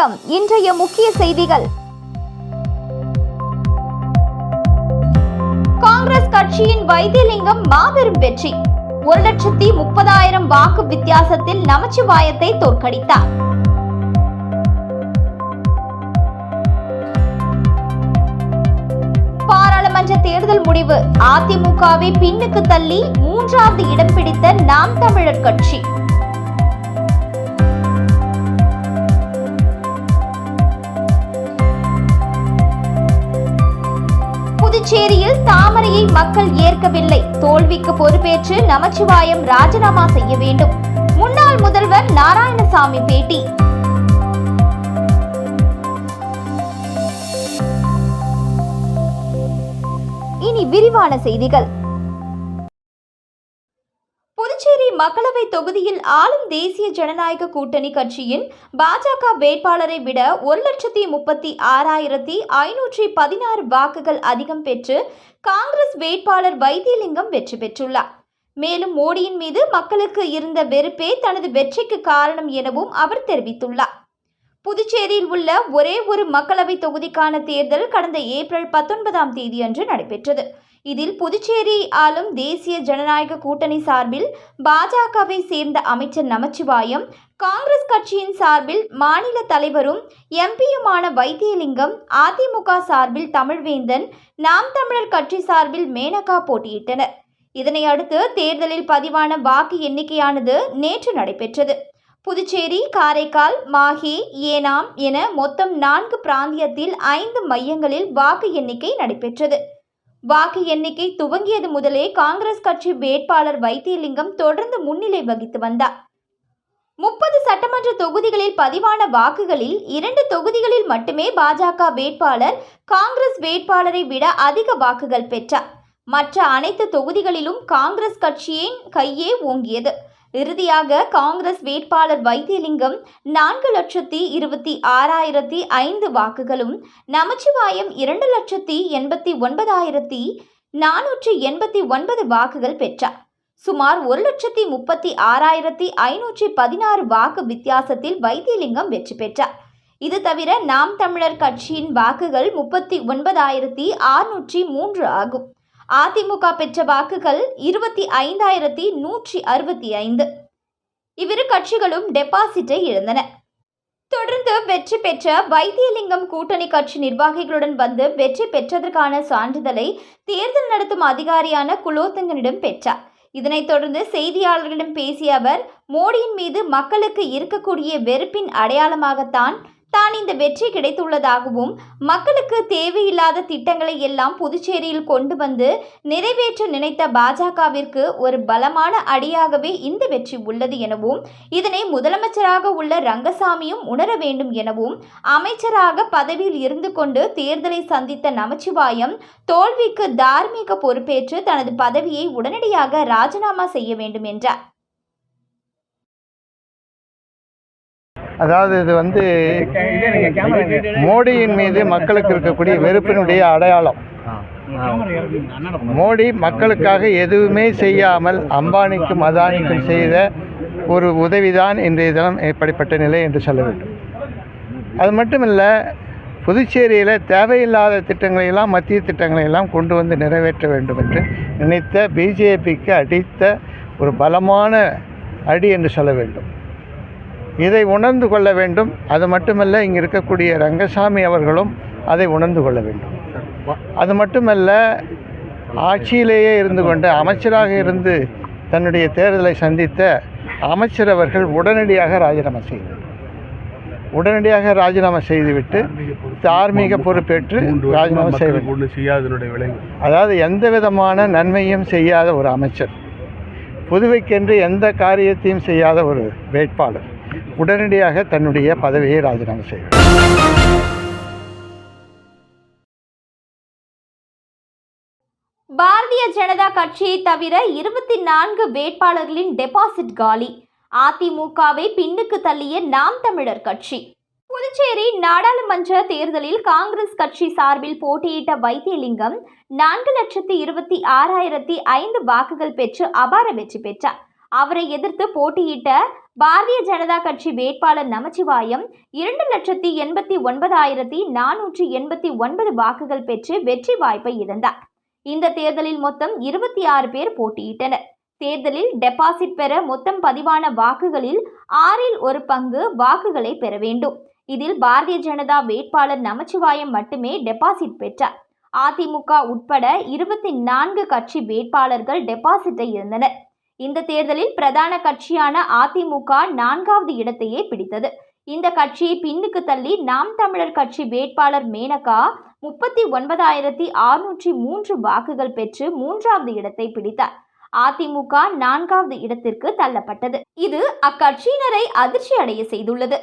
வணக்கம். இன்றைய முக்கிய செய்திகள். காங்கிரஸ் கட்சியின் வைத்தியலிங்கம் மாபெரும் வெற்றி. 1,30,000 வாக்கு வித்தியாசத்தில் நமச்சிவாயத்தை தோற்கடித்தார். பாராளுமன்ற தேர்தல் முடிவு. அதிமுகவை பின்னுக்கு தள்ளி 3வது இடம் பிடித்த நாம் தமிழர் கட்சி. புதுச்சேரியில் தாமரையை மக்கள் ஏற்கவில்லை. தோல்விக்கு பொறுப்பேற்று நமச்சிவாயம் ராஜினாமா செய்ய வேண்டும். முன்னாள் முதல்வர் நாராயணசாமி பேட்டி. இனி விரிவான செய்திகள். புதுச்சேரி மக்களவை தொகுதியில் ஆளும் தேசிய ஜனநாயக கூட்டணி கட்சியின் பாஜக வேட்பாளரை விட 1,36,516 வாக்குகள் அதிகம் பெற்று காங்கிரஸ் வேட்பாளர் வைத்தியலிங்கம் வெற்றி பெற்றுள்ளார். மேலும் மோடியின் மீது மக்களுக்கு இருந்த வெறுப்பே தனது வெற்றிக்கு காரணம் எனவும் அவர் தெரிவித்துள்ளார். புதுச்சேரியில் உள்ள ஒரே ஒரு மக்களவை தொகுதிக்கான தேர்தல் கடந்த ஏப்ரல் 19ஆம் தேதியன்று நடைபெற்றது. இதில் புதுச்சேரி ஆளும் தேசிய ஜனநாயக கூட்டணி சார்பில் பாஜகவை சேர்ந்த அமைச்சர் நமச்சிவாயம், காங்கிரஸ் கட்சியின் சார்பில் மாநில தலைவரும் எம்பியுமான வைத்தியலிங்கம், அதிமுக சார்பில் தமிழ்வேந்தன், நாம் தமிழர் கட்சி சார்பில் மேனகா போட்டியிட்டனர். இதனை அடுத்து தேர்தலில் பதிவான வாக்கு எண்ணிக்கையானது நேற்று நடைபெற்றது. புதுச்சேரி, காரைக்கால், மாஹே, ஏனாம் என மொத்தம் 4 பிராந்தியத்தில் 5 மையங்களில் வாக்கு எண்ணிக்கை நடைபெற்றது. வாக்கு எண்ணிக்கை துவங்கியது முதலே காங்கிரஸ் கட்சி வேட்பாளர் வைத்தியலிங்கம் தொடர்ந்து முன்னிலை வகித்து வந்தார். 30 சட்டமன்ற தொகுதிகளில் பதிவான வாக்குகளில் 2 தொகுதிகளில் மட்டுமே பாஜக வேட்பாளர் காங்கிரஸ் வேட்பாளரை விட அதிக வாக்குகள் பெற்றார். மற்ற அனைத்து தொகுதிகளிலும் காங்கிரஸ் கட்சியின் கையே ஓங்கியது. இறுதியாக காங்கிரஸ் வேட்பாளர் வைத்தியலிங்கம் 4,26,005 வாக்குகளும், நமச்சிவாயம் 2,89,489 வாக்குகள் பெற்றார். சுமார் 1,36,516 வாக்கு வித்தியாசத்தில் வைத்தியலிங்கம் வெற்றி பெற்றார். இது தவிர நாம் தமிழர் கட்சியின் வாக்குகள் 39,603 ஆகும். அதிமுக பெற்ற வாக்குகள் 25,165. இவ்விரு கட்சிகளும் டெபாசிட்டை இழந்தன. தொடர்ந்து வெற்றி பெற்ற வைத்தியலிங்கம் கூட்டணி கட்சி நிர்வாகிகளுடன் வந்து வெற்றி பெற்றதற்கான சான்றிதழை தேர்தல் நடத்தும் அதிகாரியான குலோத்துங்கனிடம் பெற்றார். இதனைத் தொடர்ந்து செய்தியாளர்களிடம் பேசிய அவர், மோடியின் மீது மக்களுக்கு இருக்கக்கூடிய வெறுப்பின் அடையாளமாகத்தான் தான் இந்த வெற்றி கிடைத்துள்ளதாகவும், மக்களுக்கு தேவையில்லாத திட்டங்களை எல்லாம் புதுச்சேரியில் கொண்டு வந்து நிறைவேற்ற நினைத்த பாஜகவிற்கு ஒரு பலமான அடியாகவே இந்த வெற்றி உள்ளது எனவும், இதனை முதலமைச்சராக உள்ள ரங்கசாமியும் உணர வேண்டும் எனவும், அமைச்சராக பதவியில் இருந்து கொண்டு தேர்தலை சந்தித்த நமச்சிவாயம் தோல்விக்கு தார்மீக பொறுப்பேற்று தனது பதவியை உடனடியாக ராஜினாமா செய்ய வேண்டும் என்றார். அதாவது இது மோடியின் மீது மக்களுக்கு இருக்கக்கூடிய வெறுப்பினுடைய அடையாளம். மோடி மக்களுக்காக எதுவுமே செய்யாமல் அம்பானிக்கும் அதானிக்கும் செய்த ஒரு உதவிதான் இன்றைய தினம் இப்படிப்பட்ட நிலை என்று சொல்ல வேண்டும். அது மட்டுமில்லை, புதுச்சேரியில் தேவையில்லாத திட்டங்களையெல்லாம், மத்திய திட்டங்களையெல்லாம் கொண்டு வந்து நிறைவேற்ற வேண்டும் என்று நினைத்த பிஜேபிக்கு அடித்த ஒரு பலமான அடி என்று சொல்ல வேண்டும். இதை உணர்ந்து கொள்ள வேண்டும். அது மட்டுமல்ல, இங்கே இருக்கக்கூடிய ரங்கசாமி அவர்களும் அதை உணர்ந்து கொள்ள வேண்டும். அது மட்டுமல்ல, ஆட்சியிலேயே இருந்து கொண்டு அமைச்சராக இருந்து தன்னுடைய தேர்தலை சந்தித்த அமைச்சர் அவர்கள் உடனடியாக ராஜினாமா செய்துவிட்டு தார்மீக பொறுப்பேற்று ராஜினாமா செய்ய வேண்டும். அதாவது எந்த விதமான நன்மையும் செய்யாத ஒரு அமைச்சர், புதுவைக்கென்று எந்த காரியத்தையும் செய்யாத ஒரு வேட்பாளர் உடனடியாக தன்னுடைய பதவியை ராஜினாமா செய்வார். பாரதிய ஜனதா கட்சியை தவிர 24 வேட்பாளர்களின் டெபாசிட் காலி. அதிமுகவை பின்னுக்கு தள்ளிய நாம் தமிழர் கட்சி. புதுச்சேரி நாடாளுமன்ற தேர்தலில் காங்கிரஸ் கட்சி சார்பில் போட்டியிட்ட வைத்தியலிங்கம் 4,26,005 வாக்குகள் பெற்று அபார வெற்றி பெற்றார். அவரை எதிர்த்து போட்டியிட்ட பாரதிய ஜனதா கட்சி வேட்பாளர் நமச்சிவாயம் 2,89,489 வாக்குகள் பெற்று வெற்றி வாய்ப்பை இழந்தார். இந்த தேர்தலில் மொத்தம் 26 பேர் போட்டியிட்டனர். தேர்தலில் டெபாசிட் பெற மொத்தம் பதிவான வாக்குகளில் 1/6 வாக்குகளை பெற வேண்டும். இதில் பாரதிய ஜனதா வேட்பாளர் நமச்சிவாயம் மட்டுமே டெபாசிட் பெற்றார். அதிமுக உட்பட 24 கட்சி வேட்பாளர்கள் டெபாசிட்டை இழந்தனர். இந்த தேர்தலில் பிரதான கட்சியான அதிமுக 4வது இடத்தையே பிடித்தது. இந்த கட்சியை பின்னுக்கு தள்ளி நாம் தமிழர் கட்சி வேட்பாளர் மேனகா 39,603 வாக்குகள் பெற்று 3வது இடத்தை பிடித்தார். அதிமுக 4வது இடத்திற்கு தள்ளப்பட்டது. இது அக்கட்சியினரை அதிர்ச்சி அடைய செய்துள்ளது.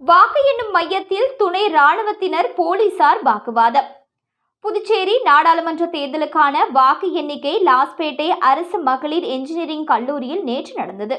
வாக்கு எண்ணும் மையத்தில் துணை ராணுவத்தினர் போலீசார் வாக்குவாதம். புதுச்சேரி நாடாளுமன்ற தேர்தலுக்கான வாக்கு எண்ணிக்கை லாஸ்பேட்டை அரசு மகளிர் என்ஜினியரிங் கல்லூரியில் நேற்று நடந்தது.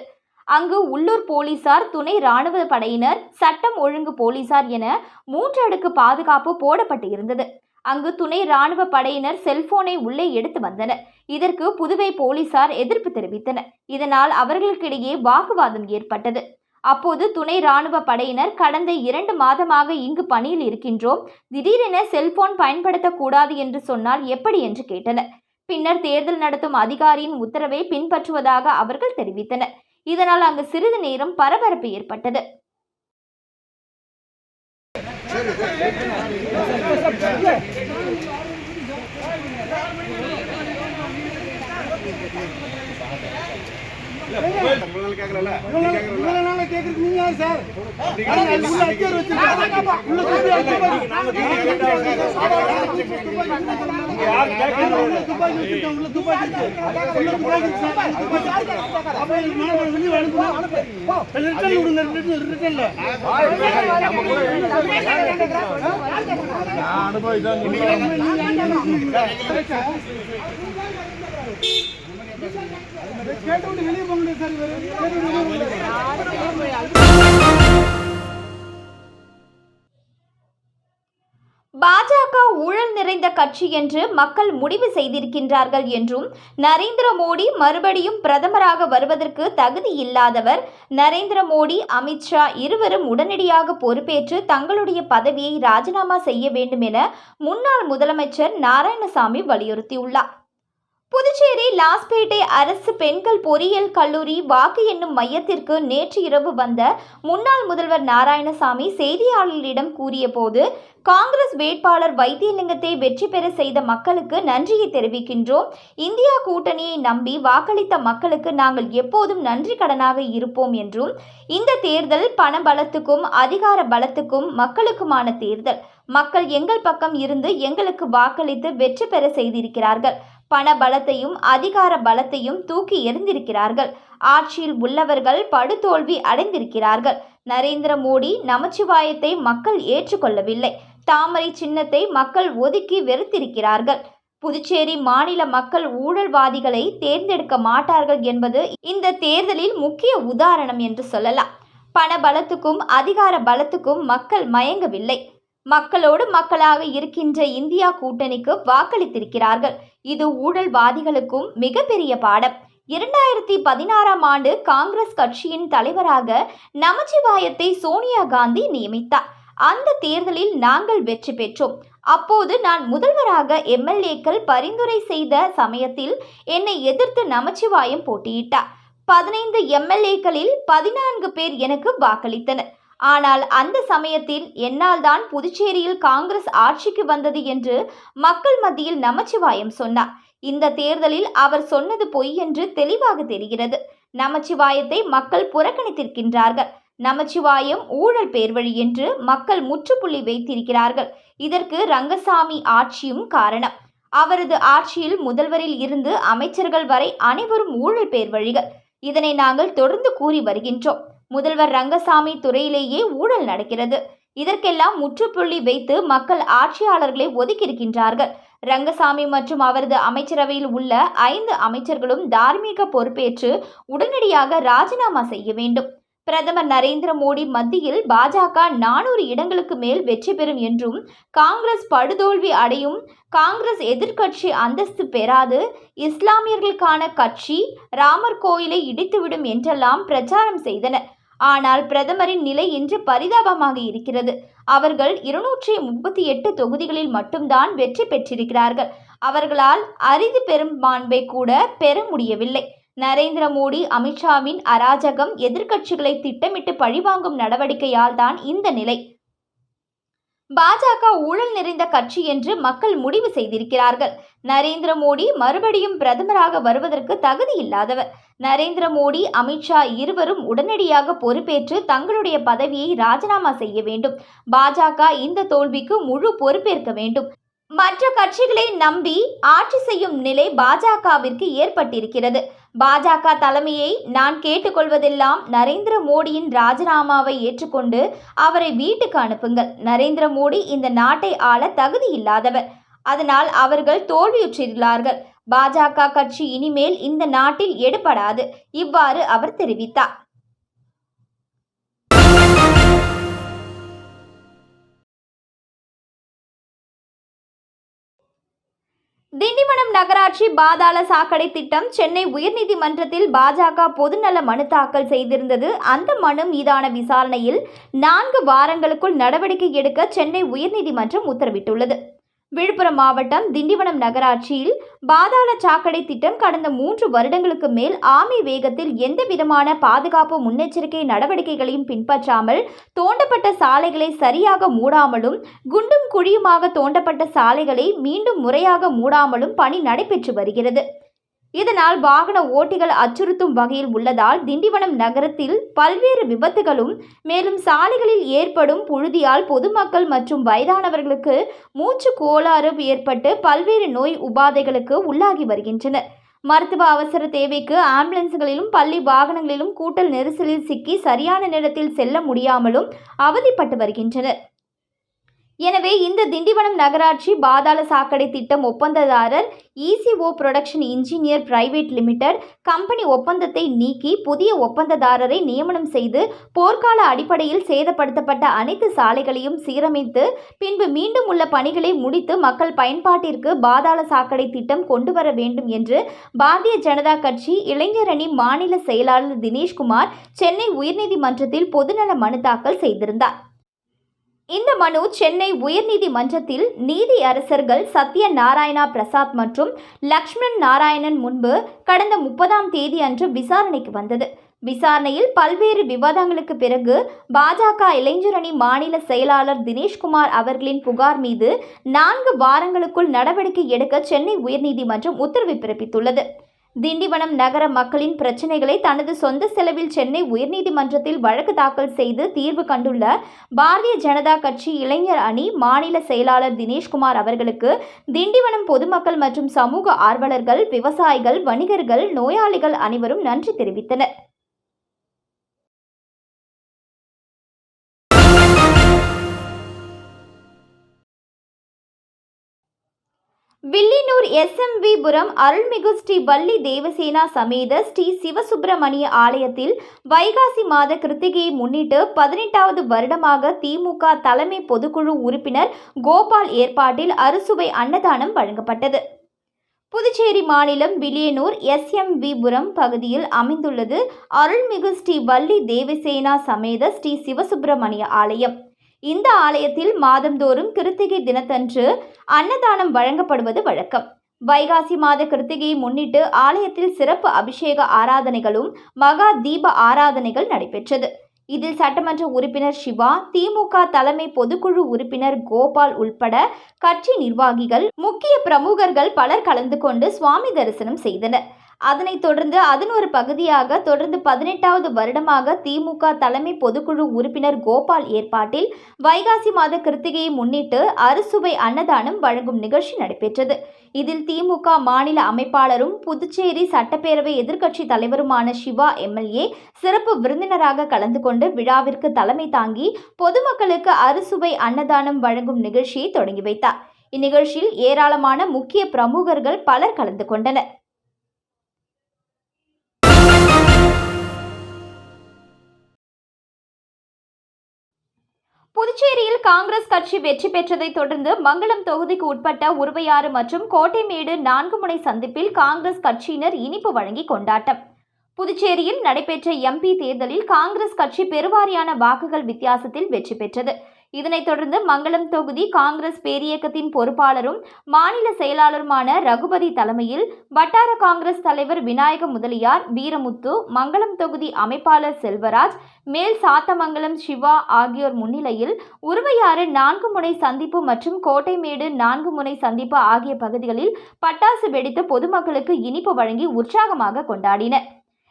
அங்கு உள்ளூர் போலீசார், துணை ராணுவ படையினர், சட்டம் ஒழுங்கு போலீசார் என 3 அடுக்கு பாதுகாப்பு போடப்பட்டு இருந்தது. அங்கு துணை ராணுவ படையினர் செல்போனை உள்ளே எடுத்து வந்தனர். இதற்கு புதுவை போலீசார் எதிர்ப்பு தெரிவித்தனர். இதனால் அவர்களுக்கிடையே வாக்குவாதம் ஏற்பட்டது. அப்போது துணை ராணுவ படையினர், கடந்த 2 மாதமாக இங்கு பணியில் இருக்கின்றோம், திடீரென செல்போன் பயன்படுத்தக்கூடாது என்று சொன்னால் எப்படி என்று கேட்டனர். பின்னர் தேர்தல் நடத்தும் அதிகாரியின் உத்தரவை பின்பற்றுவதாக அவர்கள் தெரிவித்தனர். இதனால் அங்கு சிறிது நேரம் பரபரப்பு ஏற்பட்டது. பாஜக ஊழல் நிறைந்த கட்சி என்று மக்கள் முடிவு செய்திருக்கின்றார்கள் என்றும், நரேந்திர மோடி மறுபடியும் பிரதமராக வருவதற்கு தகுதி இல்லாதவர், நரேந்திர மோடி, அமித்ஷா இருவரும் உடனடியாக பொறுப்பேற்று தங்களுடைய பதவியை ராஜினாமா செய்ய வேண்டும் என முன்னாள் முதலமைச்சர் நாராயணசாமி வலியுறுத்தியுள்ளார். புதுச்சேரி லாஸ்பேட்டை அரசு பெண்கள் பொறியியல் கல்லூரி வாக்கு எண்ணும் மையத்திற்கு நேற்று இரவு வந்த முன்னாள் முதல்வர் நாராயணசாமி செய்தியாளர்களிடம் கூறிய போது, காங்கிரஸ் வேட்பாளர் வைத்தியலிங்கத்தை வெற்றி பெற செய்த மக்களுக்கு நன்றியை தெரிவிக்கின்றோம். இந்தியா கூட்டணியை நம்பி வாக்களித்த மக்களுக்கு நாங்கள் எப்போதும் நன்றி கடனாக இருப்போம் என்றும், இந்த தேர்தல் பண பலத்துக்கும் அதிகார பலத்துக்கும் மக்களுக்குமான தேர்தல். மக்கள் எங்கள் பக்கம் இருந்து எங்களுக்கு வாக்களித்து வெற்றி பெற செய்திருக்கிறார்கள். பண பலத்தையும் அதிகார பலத்தையும் தூக்கி எறிந்திருக்கிறார்கள். ஆட்சியில் உள்ளவர்கள் படுதோல்வி அடைந்திருக்கிறார்கள். நரேந்திர மோடி, நமச்சிவாயத்தை மக்கள் ஏற்றுக்கொள்ளவில்லை. தாமரை சின்னத்தை மக்கள் ஒதுக்கி வெறுத்திருக்கிறார்கள். புதுச்சேரி மாநில மக்கள் ஊழல்வாதிகளை தேர்ந்தெடுக்க மாட்டார்கள் என்பது இந்த தேர்தலில் முக்கிய உதாரணம் என்று சொல்லலாம். பண பலத்துக்கும் அதிகார பலத்துக்கும் மக்கள் மயங்கவில்லை. மக்களோடு மக்களாக இருக்கின்ற இந்தியா கூட்டணிக்கு வாக்களித்திருக்கிறார்கள். இது ஊழல்வாதிகளுக்கும் மிகப்பெரிய பாடம். 2016ஆம் ஆண்டு காங்கிரஸ் கட்சியின் தலைவராக நமச்சிவாயத்தை சோனியா காந்தி நியமித்தார். அந்த தேர்தலில் நாங்கள் வெற்றி பெற்றோம். அப்போது நான் முதல்வராக எம்எல்ஏக்கள் பரிந்துரை செய்த சமயத்தில் என்னை எதிர்த்து நமச்சிவாயம் போட்டியிட்டார். 15 எம்எல்ஏக்களில் 14 பேர் எனக்கு வாக்களித்தனர். ஆனால் அந்த சமயத்தில் என்னால் தான் புதுச்சேரியில் காங்கிரஸ் ஆட்சிக்கு வந்தது என்று மக்கள் மத்தியில் நமச்சிவாயம் சொன்னார். இந்த தேர்தலில் அவர் சொன்னது பொய் என்று தெளிவாக தெரிகிறது. நமச்சிவாயத்தை மக்கள் புறக்கணித்திருக்கின்றார்கள். நமச்சிவாயம் ஊழல் பேர்வழி என்று மக்கள் முற்றுப்புள்ளி வைத்திருக்கிறார்கள். இதற்கு ரங்கசாமி ஆட்சியும் காரணம். அவரது ஆட்சியில் முதல்வரில் இருந்து அமைச்சர்கள் வரை அனைவரும் ஊழல் பேர்வழிகள். இதனை நாங்கள் தொடர்ந்து கூறி வருகின்றோம். முதல்வர் ரங்கசாமி துறையிலேயே ஊழல் நடக்கிறது. இதற்கெல்லாம் முற்றுப்புள்ளி வைத்து மக்கள் ஆட்சியாளர்களை ஒதுக்கியிருக்கின்றார்கள். ரங்கசாமி மற்றும் அவரது அமைச்சரவையில் உள்ள 5 அமைச்சர்களும் தார்மீக பொறுப்பேற்று உடனடியாக ராஜினாமா செய்ய வேண்டும். பிரதமர் நரேந்திர மோடி மத்தியில் பாஜக 400 இடங்களுக்கு மேல் வெற்றி பெறும் என்றும், காங்கிரஸ் படுதோல்வி அடையும், காங்கிரஸ் எதிர்க்கட்சி அந்தஸ்து பெறாது, இஸ்லாமியர்களுக்கான கட்சி, ராமர் கோயிலை இடித்துவிடும் என்றெல்லாம் பிரச்சாரம் செய்தனர். ஆனால் பிரதமரின் நிலை இன்று பரிதாபமாக இருக்கிறது. அவர்கள் 238 தொகுதிகளில் மட்டும்தான் வெற்றி பெற்றிருக்கிறார்கள். அவர்களால் அரிது பெரும்பான்மை கூட பெற முடியவில்லை. நரேந்திர மோடி, அமித்ஷாவின் அராஜகம், எதிர்க்கட்சிகளை திட்டமிட்டு பழிவாங்கும் நடவடிக்கையால் தான் இந்த நிலை. பாஜக ஊழல் நிறைந்த கட்சி என்று மக்கள் முடிவு செய்திருக்கிறார்கள். நரேந்திர மோடி மறுபடியும் பிரதமராக வருவதற்கு தகுதி இல்லாதவர். நரேந்திர மோடி, அமித்ஷா இருவரும் உடனடியாக பொறுப்பேற்று தங்களுடைய பதவியை ராஜினாமா செய்ய வேண்டும். பாஜக இந்த தோல்விக்கு முழு பொறுப்பேற்க வேண்டும். மற்ற கட்சிகளை நம்பி ஆட்சி செய்யும் நிலை பாஜகவிற்கு ஏற்பட்டிருக்கிறது. பாஜக தலைமையை நான் கேட்டுக்கொள்வதெல்லாம் நரேந்திர மோடியின் ராஜினாமாவை ஏற்றுக்கொண்டு அவரை வீட்டுக்கு அனுப்புங்கள். நரேந்திர மோடி இந்த நாட்டை ஆள தகுதி இல்லாதவர். அதனால் அவர்கள் தோல்வியுற்றுள்ளார்கள். பாஜக கட்சி இனிமேல் இந்த நாட்டில் எடுபடாது. இவ்வாறு அவர் தெரிவித்தார். திண்டிவனம் நகராட்சி பாதாள சாக்கடை திட்டம் சென்னை உயர்நீதிமன்றத்தில் பாஜக பொதுநல மனு தாக்கல் செய்திருந்தது. அந்த மனு மீதான விசாரணையில் 4 வாரங்களுக்குள் நடவடிக்கை எடுக்க சென்னை உயர்நீதிமன்றம் உத்தரவிட்டுள்ளது. விழுப்புரம் மாவட்டம் திண்டிவனம் நகராட்சியில் பாதாள சாக்கடை திட்டம் கடந்த 3 வருடங்களுக்கு மேல் ஆமை வேகத்தில் எந்தவிதமான பாதுகாப்பு முன்னெச்சரிக்கை நடவடிக்கைகளையும் பின்பற்றாமல், தோண்டப்பட்ட சாலைகளை சரியாக மூடாமலும், குண்டும் குழியுமாக தோண்டப்பட்ட சாலைகளை மீண்டும் முறையாக மூடாமலும் பணி நடைபெற்று வருகிறது. இதனால் வாகன ஓட்டிகள் அச்சுறுத்தும் வகையில் உள்ளதால் திண்டிவனம் நகரத்தில் பல்வேறு விபத்துகளும், மேலும் சாலைகளில் ஏற்படும் புழுதியால் பொதுமக்கள் மற்றும் வயதானவர்களுக்கு மூச்சு கோளாறு ஏற்பட்டு பல்வேறு நோய் உபாதைகளுக்கு உள்ளாகி வருகின்றனர். மருத்துவ அவசர தேவைக்கு ஆம்புலன்ஸ்களிலும் பள்ளி வாகனங்களிலும் கூட்டல் நெரிசலில் சிக்கி சரியான நேரத்தில் செல்ல முடியாமலும் அவதிப்பட்டு வருகின்றனர். எனவே இந்த திண்டிவனம் நகராட்சி பாதாள சாக்கடை திட்டம் ஒப்பந்ததாரர் ECO production engineer private limited company ஒப்பந்தத்தை நீக்கி புதிய ஒப்பந்ததாரரை நியமனம் செய்து போர்க்கால அடிப்படையில் சேதப்படுத்தப்பட்ட அனைத்து சாலைகளையும் சீரமைத்து பின்பு மீண்டும் உள்ள பணிகளை முடித்து மக்கள் பயன்பாட்டிற்கு பாதாள சாக்கடை திட்டம் கொண்டு வர வேண்டும் என்று பாரதிய ஜனதா கட்சி இளைஞர் அணி மாநில செயலாளர் தினேஷ்குமார் சென்னை உயர்நீதிமன்றத்தில் பொதுநல மனு தாக்கல் செய்திருந்தார். இந்த மனு சென்னை உயர்நீதிமன்றத்தில் நீதியரசர்கள் சத்ய நாராயணா பிரசாத் மற்றும் லக்ஷ்மண் நாராயணன் முன்பு கடந்த 30ஆம் தேதி அன்று விசாரணைக்கு வந்தது. விசாரணையில் பல்வேறு விவாதங்களுக்கு பிறகு பாஜக இளைஞர் அணி மாநில செயலாளர் தினேஷ்குமார் அவர்களின் புகார் மீது 4 வாரங்களுக்குள் நடவடிக்கை எடுக்க சென்னை உயர்நீதிமன்றம் உத்தரவு பிறப்பித்துள்ளது. திண்டிவனம் நகர மக்களின் பிரச்சினைகளை தனது சொந்த செலவில் சென்னை உயர்நீதிமன்றத்தில் வழக்கு தாக்கல் செய்து தீர்வு கண்டுள்ள பாரதிய ஜனதா கட்சி இளைஞர் அணி மாநில செயலாளர் தினேஷ்குமார் அவர்களுக்கு திண்டிவனம் பொதுமக்கள் மற்றும் சமூக ஆர்வலர்கள், விவசாயிகள், வணிகர்கள், நோயாளிகள் அனைவரும் நன்றி தெரிவித்தனர். வில்லியனூர் SMV-புரம் அருள்மிகு ஸ்ரீ வள்ளி தேவசேனா சமேத ஸ்ரீ சிவசுப்பிரமணிய ஆலயத்தில் வைகாசி மாத கிருத்திகையை முன்னிட்டு 18வது வருடமாக திமுக தலைமை பொதுக்குழு உறுப்பினர் கோபால் ஏற்பாட்டில் அறுசுவை அன்னதானம் வழங்கப்பட்டது. புதுச்சேரி மாநிலம் வில்லியனூர் SMV-புரம் பகுதியில் அமைந்துள்ளது அருள்மிகு ஸ்ரீ வள்ளி தேவசேனா சமேத ஸ்ரீ சிவசுப்பிரமணிய ஆலயம். இந்த ஆலயத்தில் மாதந்தோறும் கிருத்திகை தினத்தன்று அன்னதானம் வழங்கப்படுவது வழக்கம். வைகாசி மாத கிருத்திகையை முன்னிட்டு ஆலயத்தில் சிறப்பு அபிஷேக ஆராதனைகளும் மகா தீப ஆராதனைகள் நடைபெற்றது. இதில் சட்டமன்ற உறுப்பினர் சிவா, திமுக தலைமை பொதுக்குழு உறுப்பினர் கோபால் உள்பட கட்சி நிர்வாகிகள், முக்கிய பிரமுகர்கள் பலர் கலந்து கொண்டு சுவாமி தரிசனம் செய்தனர். அதனைத் தொடர்ந்து அதன் ஒரு பகுதியாக தொடர்ந்து 18வது வருடமாக திமுக தலைமை பொதுக்குழு உறுப்பினர் கோபால் ஏற்பாட்டில் வைகாசி மாத கிருத்திகையை முன்னிட்டு அறுசுவை அன்னதானம் வழங்கும் நிகழ்ச்சி நடைபெற்றது. இதில் திமுக மாநில அமைப்பாளரும் புதுச்சேரி சட்டப்பேரவை எதிர்க்கட்சி தலைவருமான சிவா MLA சிறப்பு விருந்தினராக கலந்து கொண்டு விழாவிற்கு தலைமை தாங்கி பொதுமக்களுக்கு அறுசுவை அன்னதானம் வழங்கும் நிகழ்ச்சியை தொடங்கி வைத்தார். இந்நிகழ்ச்சியில் ஏராளமான முக்கிய பிரமுகர்கள் பலர் கலந்து கொண்டனர். புதுச்சேரியில் காங்கிரஸ் கட்சி வெற்றி பெற்றதை தொடர்ந்து மங்களம் தொகுதிக்கு உட்பட்ட உருவையாறு மற்றும் கோட்டைமேடு 4 முனை சந்திப்பில் காங்கிரஸ் கட்சியினர் இனிப்பு வழங்கி கொண்டாட்டம். புதுச்சேரியில் நடைபெற்ற MP தேர்தலில் காங்கிரஸ் கட்சி பெருவாரியான வாக்குகள் வித்தியாசத்தில் வெற்றி பெற்றது. இதனைத் தொடர்ந்து மங்களம் தொகுதி காங்கிரஸ் பேரியக்கத்தின் பொறுப்பாளரும் மாநில செயலாளருமான ரகுபதி தலைமையில் வட்டார காங்கிரஸ் தலைவர் விநாயக முதலியார், வீரமுத்து, மங்களம் தொகுதி அமைப்பாளர் செல்வராஜ், மேல் சாத்தமங்கலம் சிவா ஆகியோர் முன்னிலையில் உருவையாறு 4 முனை சந்திப்பு மற்றும் கோட்டைமேடு 4 முனை சந்திப்பு ஆகிய பகுதிகளில் பட்டாசு வெடித்து பொதுமக்களுக்கு இனிப்பு வழங்கி உற்சாகமாக கொண்டாடினர்.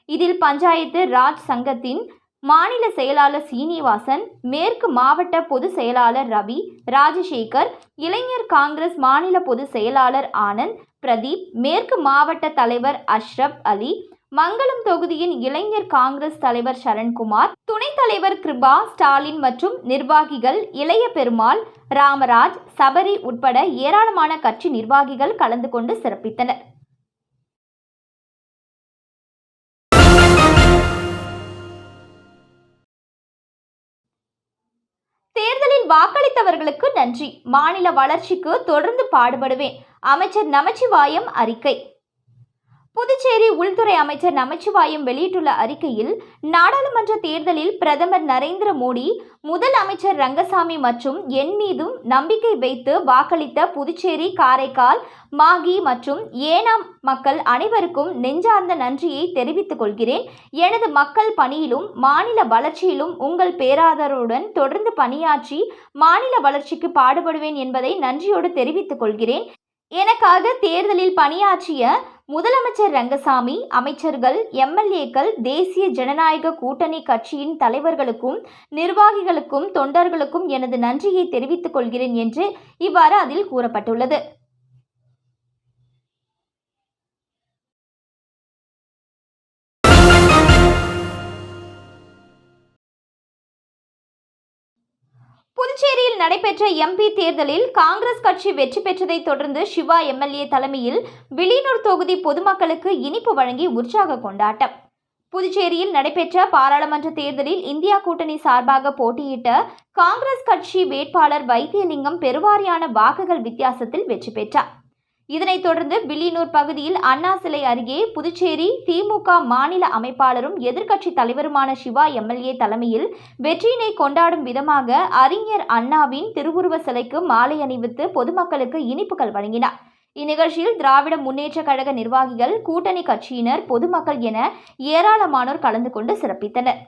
இதில் பஞ்சாயத்து ராஜ் சங்கத்தின் மாநில செயலாளர் சீனிவாசன், மேற்கு மாவட்ட பொதுச் செயலாளர் ரவி, ராஜசேகர், இளைஞர் காங்கிரஸ் மாநில பொதுச் செயலாளர் ஆனந்த், பிரதீப், மேற்கு மாவட்ட தலைவர் அஷ்ரப் அலி, மங்களம் தொகுதியின் இளைஞர் காங்கிரஸ் தலைவர் சரண்குமார், துணைத் தலைவர் கிருபா, ஸ்டாலின் மற்றும் நிர்வாகிகள் இளைய பெருமாள், ராமராஜ், சபரி உட்பட ஏராளமான கட்சி நிர்வாகிகள் கலந்து கொண்டு சிறப்பித்தனர். தேர்தலில் வாக்களித்தவர்களுக்கு நன்றி, மாநில வளர்ச்சிக்கு தொடர்ந்து பாடுபடுவேன், அமைச்சர் நமச்சிவாயம் அறிக்கை. புதுச்சேரி உள்துறை அமைச்சர் நமச்சிவாயம் வெளியிட்டுள்ள அறிக்கையில், நாடாளுமன்ற தேர்தலில் பிரதமர் நரேந்திர மோடி, முதல் அமைச்சர் ரங்கசாமி மற்றும் என் மீதும் நம்பிக்கை வைத்து வாக்களித்த புதுச்சேரி, காரைக்கால், மாகி மற்றும் ஏனாம் மக்கள் அனைவருக்கும் நெஞ்சார்ந்த நன்றியை தெரிவித்துக் கொள்கிறேன். எனது மக்கள் பணியிலும் மாநில வளர்ச்சியிலும் உங்கள் பேராதரவுடன் தொடர்ந்து பணியாற்றி மாநில வளர்ச்சிக்கு பாடுபடுவேன் என்பதை நன்றியோடு தெரிவித்துக் கொள்கிறேன். எனக்காக தேர்தலில் பணியாற்றிய முதலமைச்சர் ரங்கசாமி, அமைச்சர்கள், MLAக்கள், தேசிய ஜனநாயக கூட்டணி கட்சியின் தலைவர்களுக்கும் நிர்வாகிகளுக்கும் தொண்டர்களுக்கும் எனது நன்றியை தெரிவித்துக் கொள்கிறேன் என்று இவ்வாறு அதில் கூறப்பட்டுள்ளது. புதுச்சேரியில் நடைபெற்ற MP தேர்தலில் காங்கிரஸ் கட்சி வெற்றி பெற்றதை தொடர்ந்து சிவா MLA தலைமையில் வில்லியனூர் தொகுதி பொதுமக்களுக்கு இனிப்பு வழங்கி உற்சாக கொண்டாட்டம். புதுச்சேரியில் நடைபெற்ற பாராளுமன்ற தேர்தலில் இந்தியா கூட்டணி சார்பாக போட்டியிட்ட காங்கிரஸ் கட்சி வேட்பாளர் வைத்தியலிங்கம் பெருவாரியான வாக்குகள் வித்தியாசத்தில் வெற்றி பெற்றார். இதனைத் தொடர்ந்து வில்லியனூர் பகுதியில் அண்ணா சிலை அருகே புதுச்சேரி திமுக மாநில அமைப்பாளரும் எதிர்க்கட்சி தலைவருமான சிவா MLA தலைமையில் வெற்றியினை கொண்டாடும் விதமாக அறிஞர் அண்ணாவின் திருவுருவ சிலைக்கு மாலை அணிவித்து பொதுமக்களுக்கு இனிப்புகள் வழங்கினார். இந்நிகழ்ச்சியில் திராவிட முன்னேற்ற கழக நிர்வாகிகள், கூட்டணி கட்சியினர், பொதுமக்கள் என ஏராளமானோர் கலந்து கொண்டு சிறப்பித்தனர்.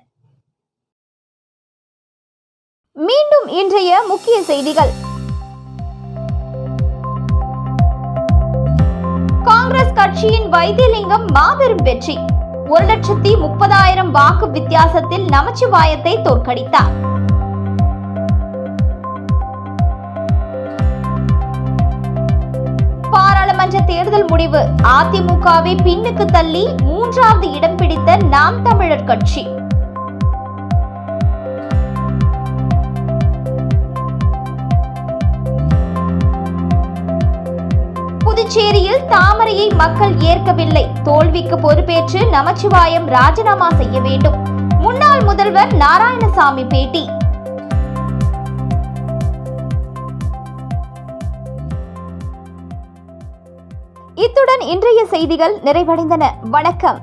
மீண்டும் இன்றைய முக்கிய செய்திகள். காங்கிரஸ் கட்சியின் வைத்தியலிங்கம் மாபெரும் வெற்றி, 1,30,000 வாக்கு வித்தியாசத்தில் நமச்சிவாயத்தை தோற்கடித்தார். பாராளுமன்ற தேர்தல் முடிவு, அதிமுகவை பின்னுக்கு தள்ளி 3வது இடம் பிடித்த நாம் தமிழர் கட்சி. புதுச்சேரியில் தாமரையை மக்கள் ஏற்கவில்லை, தோல்விக்கு பொறுப்பேற்று நமச்சிவாயம் ராஜினாமா செய்ய வேண்டும், முன்னாள் முதல்வர் நாராயணசாமி பேட்டி. இத்துடன் இன்றைய செய்திகள் நிறைவடைந்தன. வணக்கம்.